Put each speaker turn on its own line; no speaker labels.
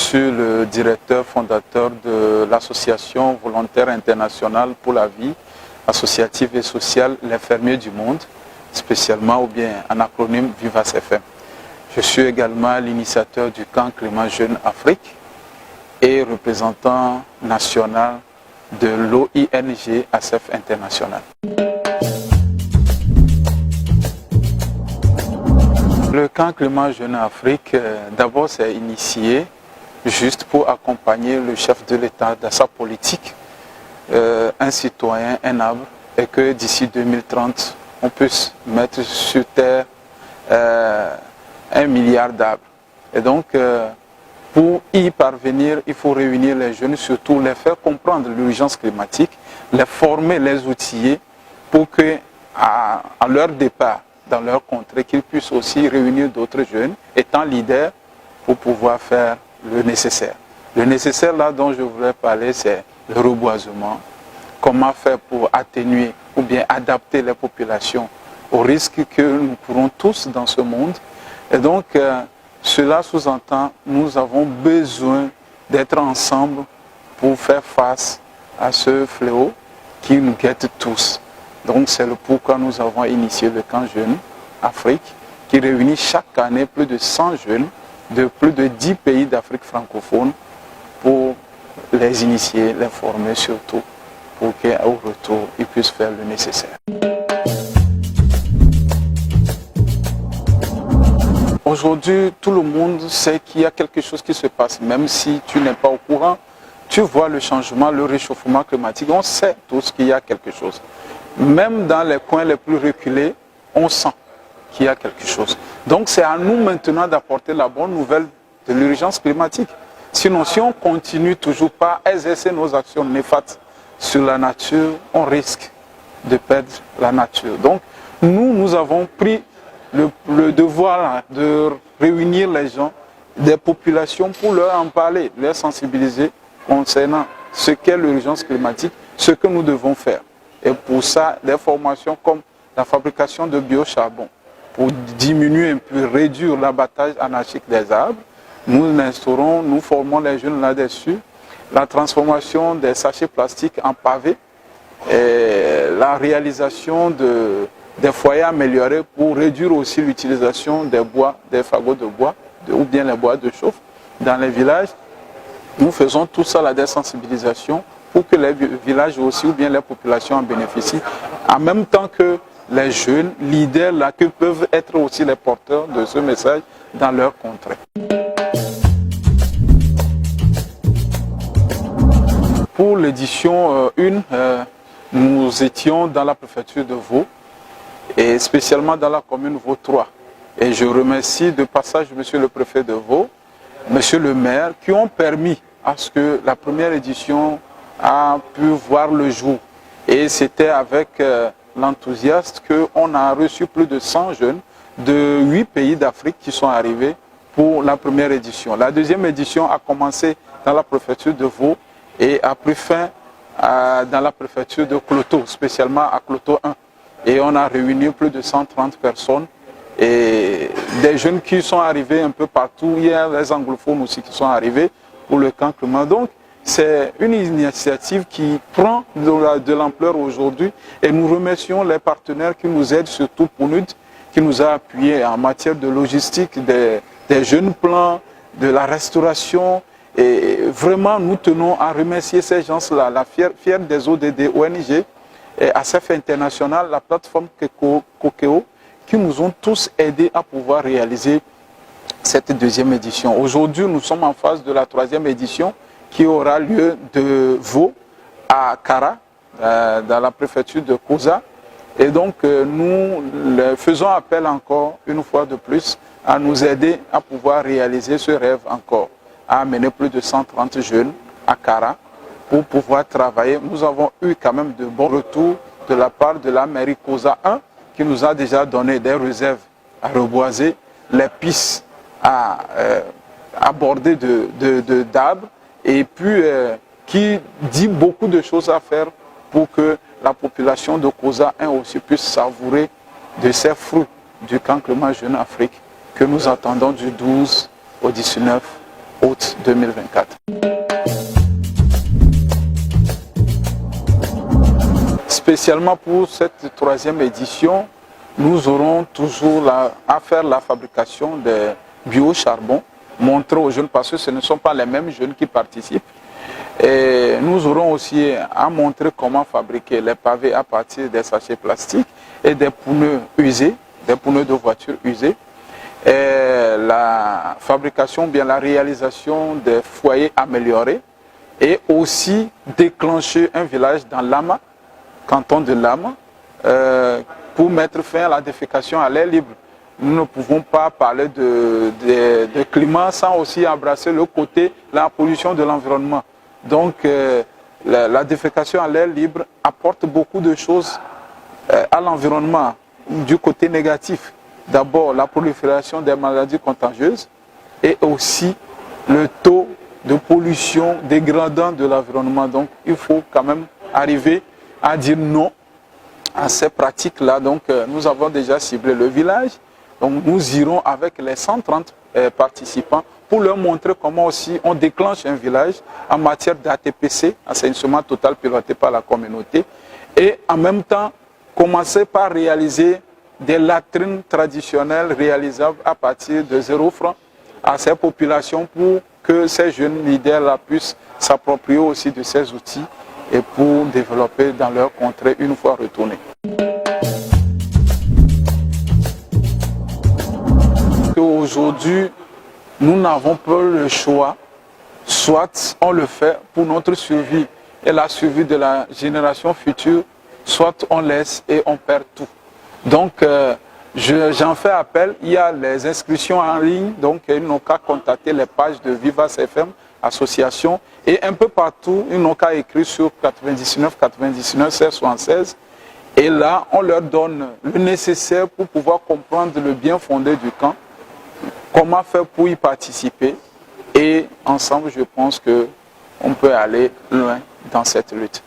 suis le directeur fondateur de l'association volontaire internationale pour la vie associative et sociale Les Fermiers du Monde, spécialement ou bien en acronyme Vivas FM. Je suis également l'initiateur du camp Climat Jeune Afrique et représentant national de l'OING ASEF International. Le camp Climat Jeune Afrique, d'abord c'est initié juste pour accompagner le chef de l'État dans sa politique, un citoyen, un arbre, et que d'ici 2030, on puisse mettre sur terre 1 milliard d'arbres. Et donc, pour y parvenir, il faut réunir les jeunes, surtout les faire comprendre l'urgence climatique, les former, les outiller, pour que à leur départ dans leur contrée, qu'ils puissent aussi réunir d'autres jeunes, étant leaders, pour pouvoir faire le nécessaire. Le nécessaire là dont je voudrais parler, c'est le reboisement. Comment faire pour atténuer ou bien adapter les populations aux risques que nous courons tous dans ce monde. Et donc, cela sous-entend, nous avons besoin d'être ensemble pour faire face à ce fléau qui nous guette tous. Donc, c'est le pourquoi nous avons initié le camp Jeune Afrique, qui réunit chaque année plus de 100 jeunes de plus de 10 pays d'Afrique francophone pour les initier, les former surtout, pour qu'au retour, ils puissent faire le nécessaire. Aujourd'hui, tout le monde sait qu'il y a quelque chose qui se passe, même si tu n'es pas au courant. Tu vois le changement, le réchauffement climatique, on sait tous qu'il y a quelque chose. Même dans les coins les plus reculés, on sent qu'il y a quelque chose. Donc c'est à nous maintenant d'apporter la bonne nouvelle de l'urgence climatique. Sinon, si on continue toujours pas à exercer nos actions néfastes sur la nature, on risque de perdre la nature. Donc nous avons pris le devoir de réunir les gens, des populations pour leur en parler, les sensibiliser concernant ce qu'est l'urgence climatique, ce que nous devons faire. Et pour ça, des formations comme la fabrication de biocharbon, pour diminuer un peu, réduire l'abattage anarchique des arbres. Nous l'instaurons, nous formons les jeunes là-dessus. La transformation des sachets plastiques en pavés, et la réalisation des foyers améliorés pour réduire aussi l'utilisation des bois, des fagots de bois, ou bien les bois de chauffe dans les villages. Nous faisons tout ça, la désensibilisation, pour que les villages aussi, ou bien les populations en bénéficient, en même temps que les jeunes leaders là, qui peuvent être aussi les porteurs de ce message dans leur contrée. Pour l'édition 1, nous étions dans la préfecture de Vaud, et spécialement dans la commune Vaud 3. Et je remercie de passage monsieur le préfet de Vaud, monsieur le maire, qui ont permis à ce que la première édition a pu voir le jour. Et c'était avec l'enthousiasme qu'on a reçu plus de 100 jeunes de 8 pays d'Afrique qui sont arrivés pour la première édition. La deuxième édition a commencé dans la préfecture de Vaud et a pris fin dans la préfecture de Cloto, spécialement à Cloto 1. Et on a réuni plus de 130 personnes et des jeunes qui sont arrivés un peu partout. Il y a les anglophones aussi qui sont arrivés pour le camp Climat. Donc, c'est une initiative qui prend de l'ampleur aujourd'hui et nous remercions les partenaires qui nous aident, surtout PNUD, qui nous a appuyés en matière de logistique, des jeunes plans, de la restauration. Et vraiment, nous tenons à remercier ces gens-là, la fière des ODD, ONG, et ASEF International, la plateforme Cokeo, qui nous ont tous aidés à pouvoir réaliser cette deuxième édition. Aujourd'hui, nous sommes en phase de la troisième édition, qui aura lieu de Vaud à Kara, dans la préfecture de Kosa. Et donc, nous faisons appel encore, une fois de plus, à nous aider à pouvoir réaliser ce rêve encore, à amener plus de 130 jeunes à Kara pour pouvoir travailler. Nous avons eu quand même de bons retours de la part de la mairie Kosa 1, qui nous a déjà donné des réserves à reboiser, les pistes à aborder d'arbres, et puis qui dit beaucoup de choses à faire pour que la population de Kosa 1 aussi puisse savourer de ces fruits du camp Climat Jeune Afrique que nous attendons du 12 au 19 août 2024. Spécialement pour cette troisième édition, nous aurons toujours à faire la fabrication des biocharbons, montrer aux jeunes, parce que ce ne sont pas les mêmes jeunes qui participent. Et nous aurons aussi à montrer comment fabriquer les pavés à partir des sachets plastiques et des pneus usés, des pneus de voitures usés. Et la fabrication, bien la réalisation des foyers améliorés et aussi déclencher un village dans Lama, canton de Lama, pour mettre fin à la défécation à l'air libre. Nous ne pouvons pas parler de climat sans aussi embrasser le côté, la pollution de l'environnement. Donc la défécation à l'air libre apporte beaucoup de choses à l'environnement du côté négatif. D'abord la prolifération des maladies contagieuses et aussi le taux de pollution dégradant de l'environnement. Donc il faut quand même arriver à dire non à ces pratiques-là. Donc nous avons déjà ciblé le village. Donc nous irons avec les 130 participants pour leur montrer comment aussi on déclenche un village en matière d'ATPC, assainissement total piloté par la communauté, et en même temps commencer par réaliser des latrines traditionnelles réalisables à partir de 0 francs à ces populations pour que ces jeunes leaders-là puissent s'approprier aussi de ces outils et pour développer dans leur contrée une fois retournés. Aujourd'hui, nous n'avons pas le choix, soit on le fait pour notre survie et la survie de la génération future, soit on laisse et on perd tout. Donc j'en fais appel, il y a les inscriptions en ligne, donc ils n'ont qu'à contacter les pages de Vivas FM, association, et un peu partout, ils n'ont qu'à écrire sur 99 99 16 76, et là on leur donne le nécessaire pour pouvoir comprendre le bien fondé du camp, comment faire pour y participer, et ensemble je pense qu'on peut aller loin dans cette lutte.